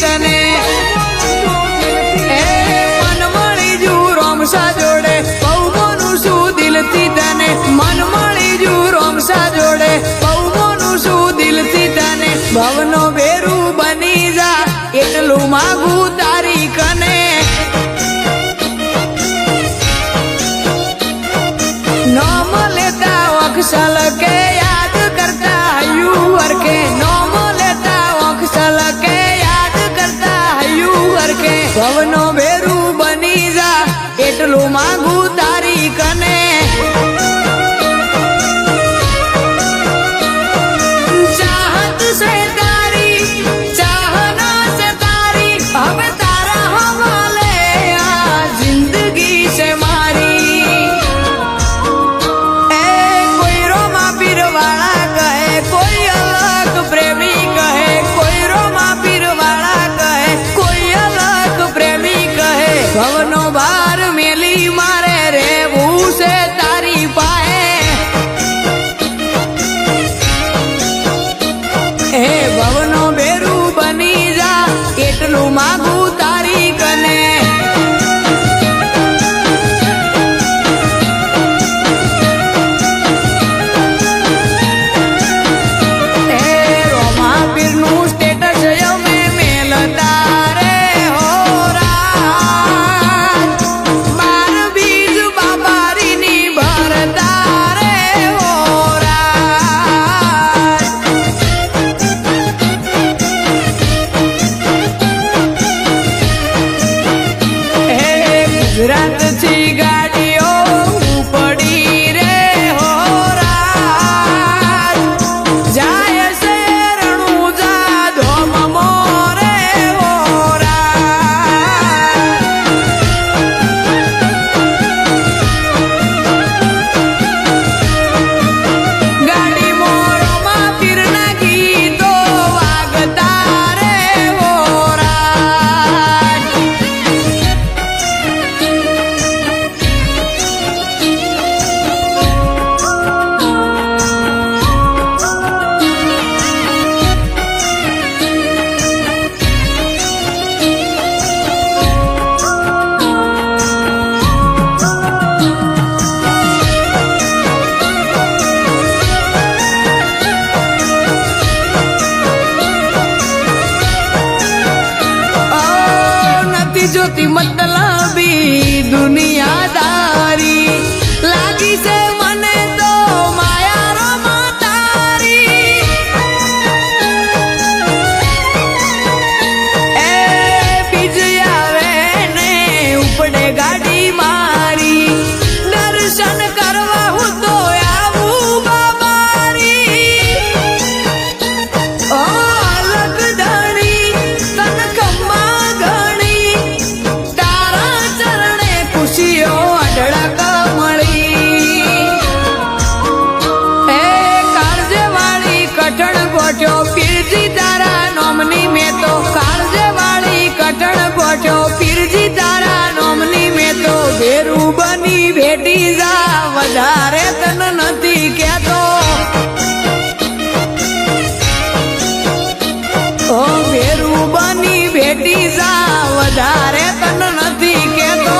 તને મન મળી જુ રોમસા જોડે પૌમોનું શું દિલથી તને મન મળી જુ રોમસા જોડે પૌમોનું શું દિલથી તને ભવનો બેરું બની જા એટલું માગું તારી કને નોમ લેતા અક્ષલ કે યાદ કરતા હયુવર કે નોમ લેતા અક્ષલ કે યાદ કરતા હયુવર કે ભવનો બેરું બની જા એટલું માગું તારી કને ચાહત સે તારી ચાહના સે તારી હવે તારા હવાલે આ જિંદગી છે મારી કોઈ રોમા પીરવાળા કહે કોઈ અલગ પ્રેમી કહે કોઈ રોમા પીરવાળા કહે કોઈ અલગ પ્રેમી કહે ભવનો ભાર મેલી મારે રેવું છે તારી પાએ હે ભવનો બેરું બની જા એટલું માગું તારી કને રોમા પીરનું સ્ટેટસ અમે મેલતા રે હો રાત બાર બીજ બાબારીની ભરતા રે હો રાત ગુજરાત થી ગાડીઓ ઉપડી રે હો રાત જાય છે રણુજા ધોમમો રે હો રાત ગાડી મોરોમાં પીરના ગીતો વાગતા રે હો રાત નથી જોતી મતલબી દુનિયાદારી લાગી છે મને તો માયા રોમા તારી એ બીજ આવે ને ઉપડે ગાડી મારી દર્શન કરવા હું તો આવું બાબારી અલગ ધણી તન ખમ્મા ઘણી તારા ચરણે ખુશીઓ અઢળક મળી એ કાળજે વાળી કઠણ ગોઠ્યો પીરજી તારા નોમની મેં તો કાળજે વાળી કઠણ ગોઠ્યો પીરજી તારા નોમની મેં તો બેરું બની ભેટી જા વધારે તન નથી કહેતો ઓ બેરું બની ભેટી જા વધારે તન નથી કહેતો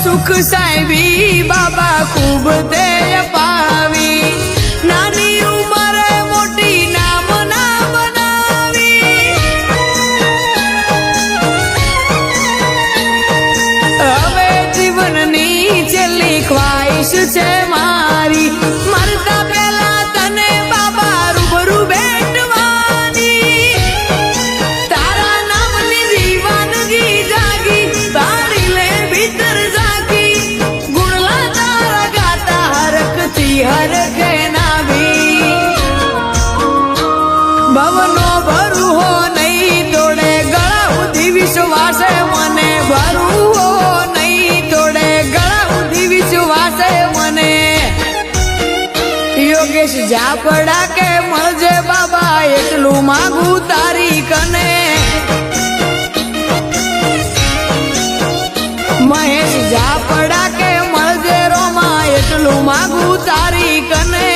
સુખ સાહેબી બાબા ખૂબ તે પાવી નાની ઉંમરે મોટી નામ ના બનાવી હવે જીવનની છેલ્લી ખ્વાઈશ છે મારી મરતા પહેલા તને બાબા રૂબરૂ બેઠવાની તારા નામની જીવનગી જાગી તારી લે ભીતર જાગી ગુણલા તારા ગાતા હરકતી હરખે નાવી ભવનો ભરું હો નહીં તોડે ગળા સુધી વિશ્વાસે ભરવું નહીં તોડે ગળા ઉધી વિશ્વાસ મને યોગેશ જાપડા કે મળજે બાબા એટલું માગું તારી કને મહેશ જાપડા કે મળજે રોમા એટલું માગું તારી કને